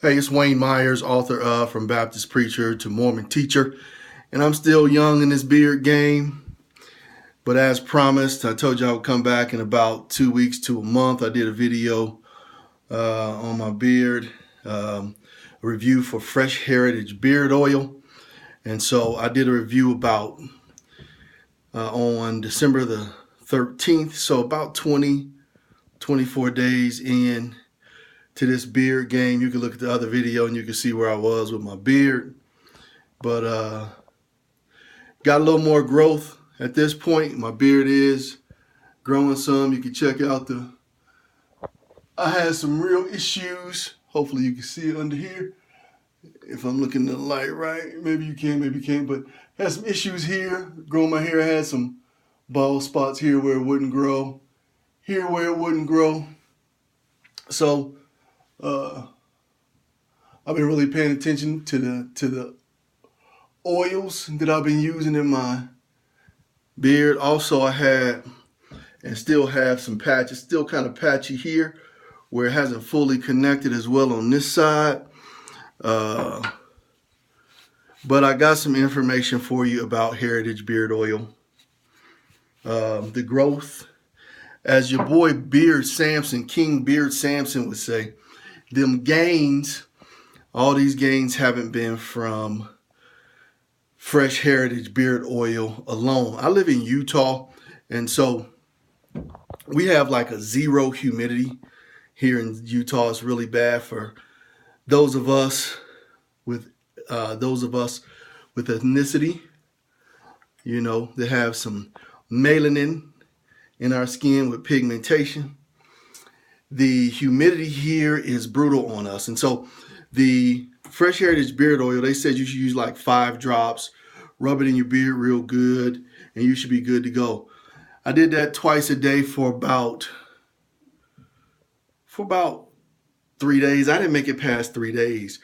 Hey, it's Wayne Myers, author of From Baptist Preacher to Mormon Teacher, and I'm still young in this beard game. But as promised, I told you I would come back in about 2 weeks to a month. I did a video on my beard, a review for Fresh Heritage Beard Oil. And so I did a review about on December the 13th, so about 24 days in to this beard game. You can look at the other video and you can see where I was with my beard, but got a little more growth at this point. My beard is growing some. You can check out I had some real issues. Hopefully you can see it under here if I'm looking at the light right. Maybe you can, maybe you can't, but had some issues here growing my hair. I had some bald spots here where it wouldn't grow, here where it wouldn't grow. So I've been really paying attention to the oils that I've been using in my beard. Also, I had and still have some patches, still kind of patchy here where it hasn't fully connected as well on this side. But I got some information for you about Heritage Beard Oil. The growth, as your boy Beard Samson, King Beard Samson would say, them gains, all these gains haven't been from Fresh Heritage Beard Oil alone. I live in Utah, and so we have like a zero humidity here in Utah. It's really bad for those of us with ethnicity, you know, that have some melanin in our skin with pigmentation. The humidity here is brutal on us. And so the Fresh Heritage Beard Oil, they said you should use like 5 drops, rub it in your beard real good, and you should be good to go. I did that twice a day for about 3 days. I didn't make it past 3 days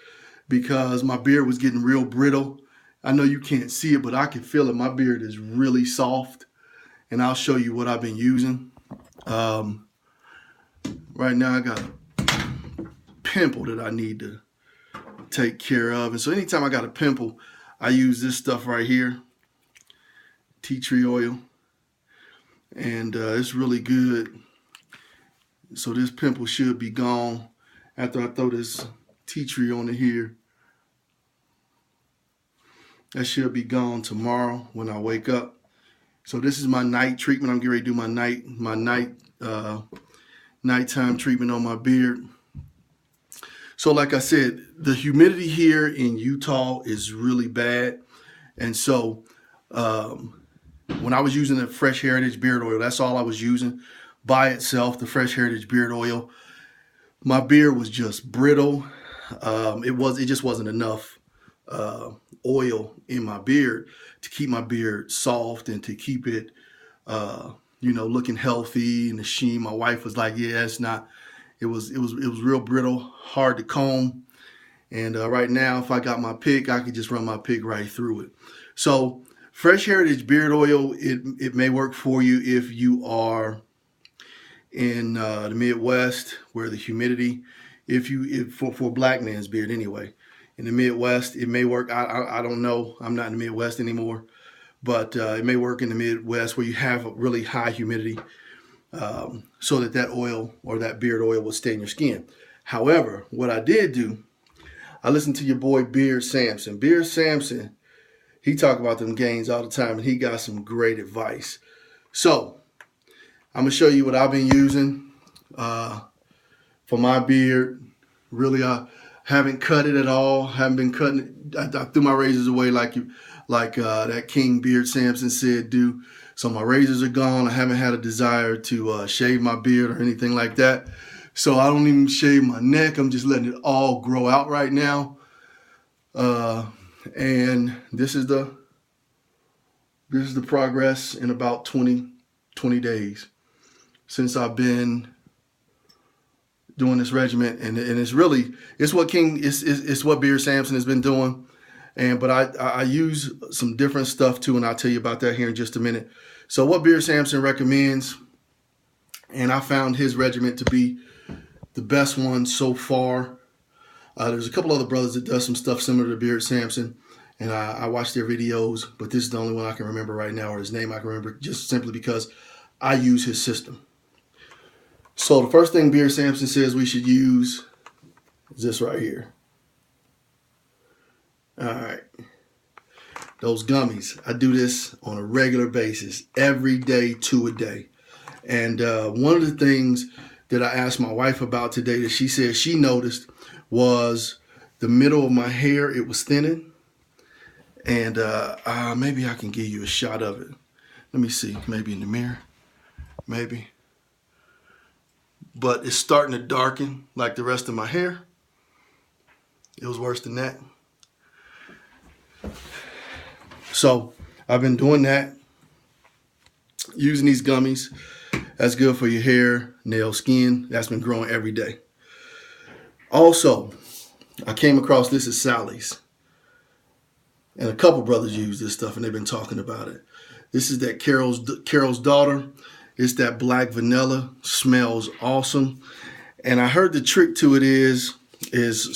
because my beard was getting real brittle. I know you can't see it, but I can feel it. My beard is really soft, and I'll show you what I've been using. Right now I got a pimple that I need to take care of. And so anytime I got a pimple, I use this stuff right here, tea tree oil. And it's really good. So this pimple should be gone after I throw this tea tree on it here. That should be gone tomorrow when I wake up. So this is my night treatment. I'm getting ready to do my nighttime treatment on my beard. So like I said, the humidity here in Utah is really bad. And so when I was using the Fresh Heritage Beard Oil, that's all I was using by itself, the Fresh Heritage Beard Oil. My beard was just brittle. It just wasn't enough oil in my beard to keep my beard soft and to keep it looking healthy and the sheen. My wife was like, yeah, it's not. It was real brittle, hard to comb. And right now, if I got my pick, I could just run my pick right through it. So Fresh Heritage Beard Oil, it may work for you if you are in the Midwest where the humidity, for black man's beard anyway. In the Midwest, it may work. I don't know. I'm not in the Midwest anymore. But it may work in the Midwest where you have a really high humidity so that oil or that beard oil will stay in your skin. However, what I did do, I listened to your boy Beard Samson. Beard Samson, he talk about them gains all the time, and he got some great advice. So I'm going to show you what I've been using for my beard. Really, I haven't cut it at all. Haven't been cutting it. I threw my razors away like that King Beard Samson said do. So my razors are gone. I haven't had a desire to shave my beard or anything like that. So I don't even shave my neck. I'm just letting it all grow out right now. And this is the progress in about 20 days since I've been doing this regimen, and it's what Beard Samson has been doing. But I use some different stuff too, and I'll tell you about that here in just a minute. So what Beard Samson recommends, and I found his regimen to be the best one so far. There's a couple other brothers that does some stuff similar to Beard Samson, and I watch their videos, but this is the only one I can remember right now, or his name I can remember, just simply because I use his system. So the first thing Beard Samson says we should use is this right here. All right. Those gummies. I do this on a regular basis, every day, 2 a day. And one of the things that I asked my wife about today that she said she noticed was the middle of my hair, it was thinning. And maybe I can give you a shot of it. Let me see, maybe in the mirror, maybe. But it's starting to darken like the rest of my hair. It was worse than that. So I've been doing that, using these gummies. That's good for your hair, nails, skin. That's been growing every day. Also, I came across this at Sally's. And a couple brothers use this stuff and they've been talking about it. This is that Carol's Daughter. It's that black vanilla. Smells awesome. And I heard the trick to it is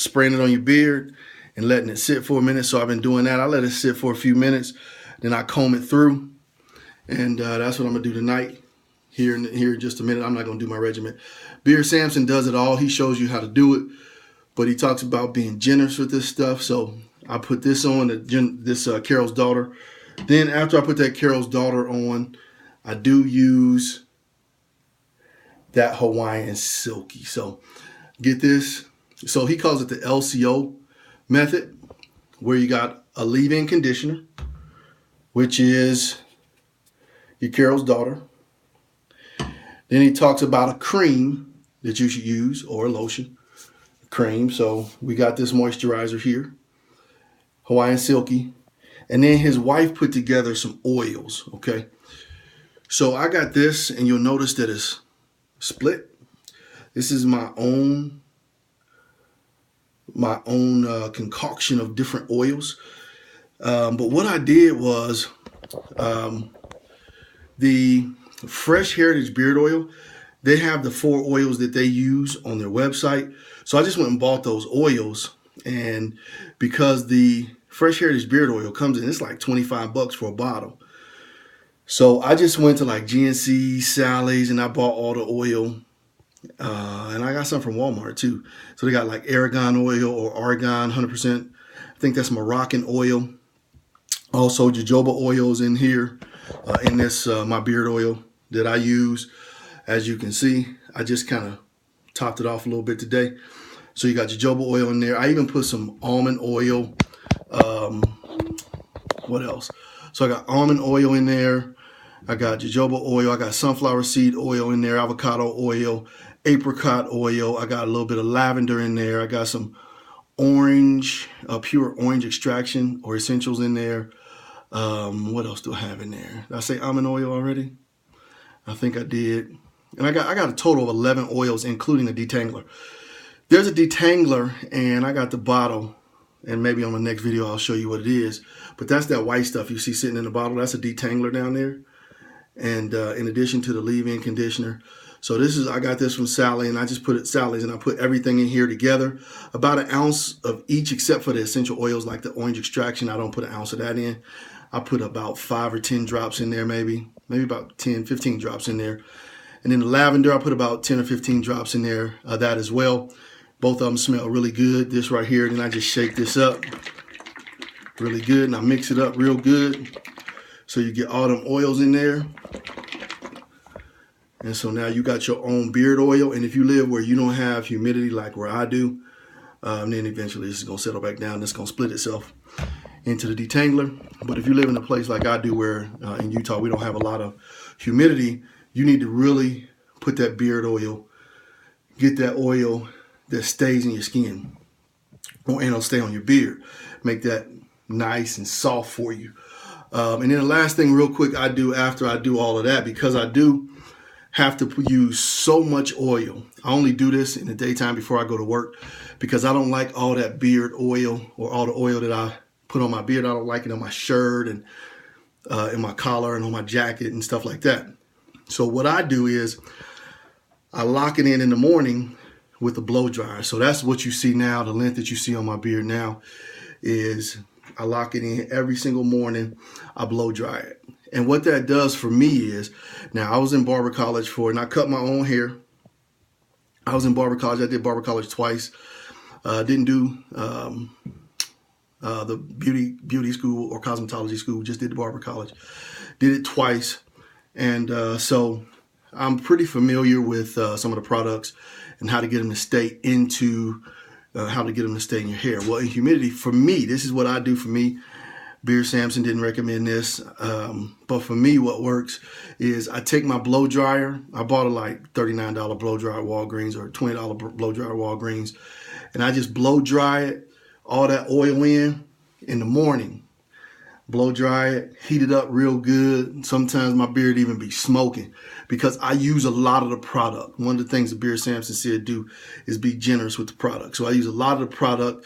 spraying it on your beard and letting it sit for a minute. So I've been doing that. I let it sit for a few minutes. Then I comb it through. And that's what I'm going to do tonight. Here in just a minute. I'm not going to do my regimen. Beard Samson does it all. He shows you how to do it. But he talks about being generous with this stuff. So I put this on, this Carol's Daughter. Then after I put that Carol's Daughter on, I do use that Hawaiian Silky. So get this. So he calls it the LCO method, where you got a leave-in conditioner, which is your Carol's Daughter. Then he talks about a cream that you should use, or a lotion. Cream. So we got this moisturizer here, Hawaiian Silky. And then his wife put together some oils, okay? So I got this, and you'll notice that it's split. This is my own concoction of different oils. But what I did was the Fresh Heritage Beard Oil, they have the 4 oils that they use on their website. So I just went and bought those oils. And because the Fresh Heritage Beard Oil comes in, it's like $25 for a bottle. So I just went to like GNC, Sally's, and I bought all the oil. And I got some from Walmart too. So they got like Aragon oil or Argan 100%. I think that's Moroccan oil. Also jojoba oils in here, in this, my beard oil that I use. As you can see, I just kind of topped it off a little bit today. So you got jojoba oil in there. I even put some almond oil. What else? So I got almond oil in there. I got jojoba oil. I got sunflower seed oil in there, avocado oil, apricot oil. I got a little bit of lavender in there. I got some orange, pure orange extraction or essentials in there. What else do I have in there? Did I say almond oil already? I think I did. And I got a total of 11 oils, including a detangler. There's a detangler, and I got the bottle. And maybe on the next video, I'll show you what it is. But that's that white stuff you see sitting in the bottle. That's a detangler down there. And in addition to the leave-in conditioner. So I got this from Sally, and I just put it Sally's, and I put everything in here together. About 1 ounce of each, except for the essential oils like the orange extraction. I don't put 1 ounce of that in. I put about 5 or 10 drops in there, maybe about 10, 15 drops in there. And then the lavender, I put about 10 or 15 drops in there, that as well. Both of them smell really good. This right here, then I just shake this up really good, and I mix it up real good. So you get all them oils in there. And so now you got your own beard oil. And if you live where you don't have humidity like where I do, then eventually this is going to settle back down. It's going to split itself into the detangler. But if you live in a place like I do where in Utah we don't have a lot of humidity, you need to really put that beard oil, get that oil that stays in your skin, and it'll stay on your beard. Make that nice and soft for you. And then the last thing real quick I do after I do all of that, because I do have to use so much oil. I only do this in the daytime before I go to work because I don't like all that beard oil or all the oil that I put on my beard. I don't like it on my shirt and in my collar and on my jacket and stuff like that. So what I do is I lock it in the morning with the blow dryer. So that's what you see now. The length that you see on my beard now is I lock it in every single morning. I blow dry it. And what that does for me is, now I was in barber college and I cut my own hair. I was in barber college. I did barber college twice. Didn't do the beauty school or cosmetology school. Just did the barber college. Did it twice. And so I'm pretty familiar with some of the products and how to get them to stay into, how to get them to stay in your hair. Well, in humidity, for me, this is what I do for me. Beard Samson didn't recommend this, but for me, what works is I take my blow dryer. I bought a like $39 blow dryer at Walgreens or $20 blow dryer at Walgreens, and I just blow dry it, all that oil in the morning. Blow dry it, heat it up real good. Sometimes my beard even be smoking because I use a lot of the product. One of the things that Beard Samson said do is be generous with the product. So I use a lot of the product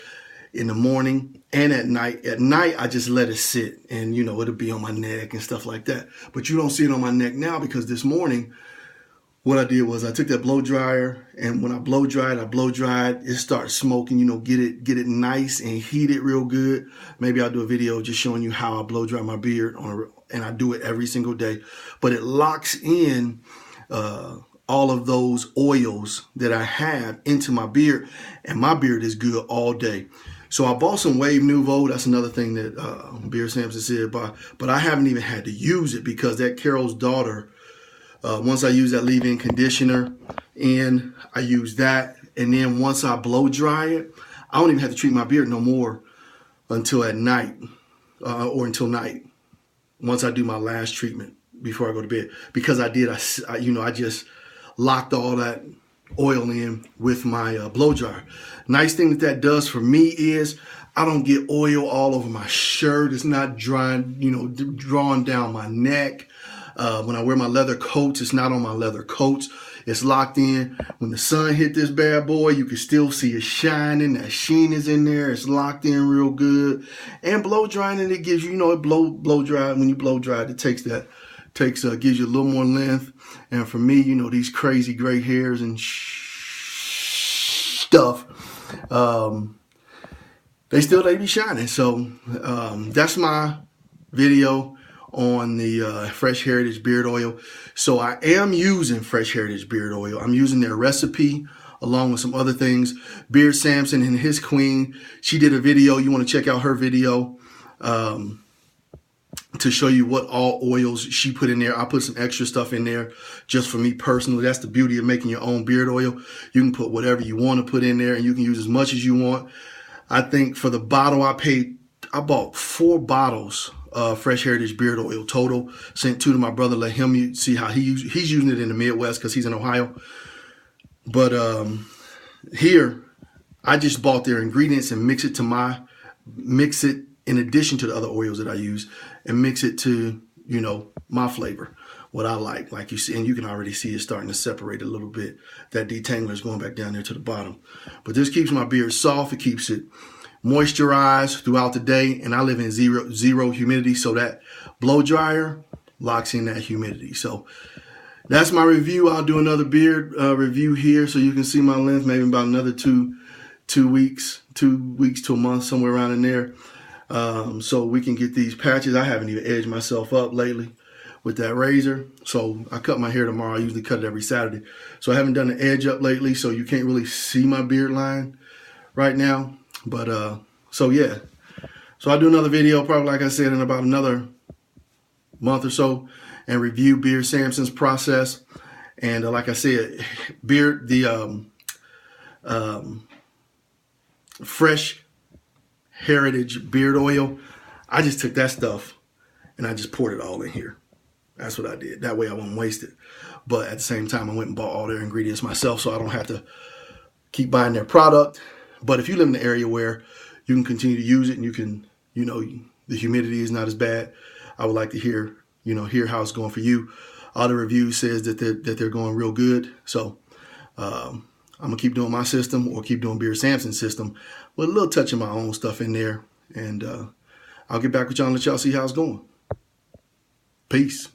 in the morning and at night. At night, I just let it sit and, you know, it'll be on my neck and stuff like that. But you don't see it on my neck now because this morning, what I did was I took that blow dryer, and when I blow dried, it starts smoking, you know, get it nice and heat it real good. Maybe I'll do a video just showing you how I blow dry my beard and I do it every single day. But it locks in all of those oils that I have into my beard, and my beard is good all day. So I bought some Wave Nouveau. That's another thing that Beard Samson said, but I haven't even had to use it because that Carol's Daughter, once I use that leave-in conditioner and I use that, and then once I blow dry it, I don't even have to treat my beard no more until at night or until night. Once I do my last treatment before I go to bed, because I just locked all that oil in with my blow dryer. Nice thing that does for me is I don't get oil all over my shirt. It's not drying, you know, drawing down my neck. When I wear my leather coats, it's not on my leather coats. It's locked in. When the sun hit this bad boy, you can still see it shining. That sheen is in there. It's locked in real good. And blow drying it gives you, you know, it blow dry. When you blow dry it, it gives you a little more length. And for me, you know, these crazy gray hairs and stuff, they be shining. So that's my video on the Fresh Heritage beard oil. So I am using Fresh Heritage beard oil. I'm using their recipe along with some other things. Beard Samson and his queen, she did a video. You want to check out her video to show you what all oils she put in there. I put some extra stuff in there just for me personally. That's the beauty of making your own beard oil. You can put whatever you want to put in there, and you can use as much as you want. I think for the bottle I bought 4 bottles of Fresh Heritage beard oil total. Sent 2 to my brother, let him see how he's using it in the Midwest because he's in Ohio. But here, I just bought their ingredients and mix it in addition to the other oils that I use, and mix it to, you know, my flavor, what I like you see, and you can already see it starting to separate a little bit. That detangler is going back down there to the bottom. But this keeps my beard soft. It keeps it moisturized throughout the day, and I live in zero humidity, so that blow dryer locks in that humidity. So that's my review. I'll do another beard review here so you can see my length, maybe about another two weeks to a month, somewhere around in there. So we can get these patches. I haven't even edged myself up lately with that razor. So I cut my hair tomorrow. I usually cut it every Saturday. So I haven't done an edge up lately, so you can't really see my beard line right now. But so yeah. So I'll do another video probably, like I said, in about another month or so, and review Beard Samson's process. And like I said, Fresh Heritage beard oil, I just took that stuff and I just poured it all in here. That's what I did. That way I won't waste it. But at the same time, I went and bought all their ingredients myself, so I don't have to keep buying their product. But if you live in an area where you can continue to use it and you can, you know, the humidity is not as bad, I would like to hear how it's going for you. All the reviews says that they're going real good. So I'm gonna keep doing my system, or keep doing Beard Samson's system with a little touch of my own stuff in there. And I'll get back with y'all and let y'all see how it's going. Peace.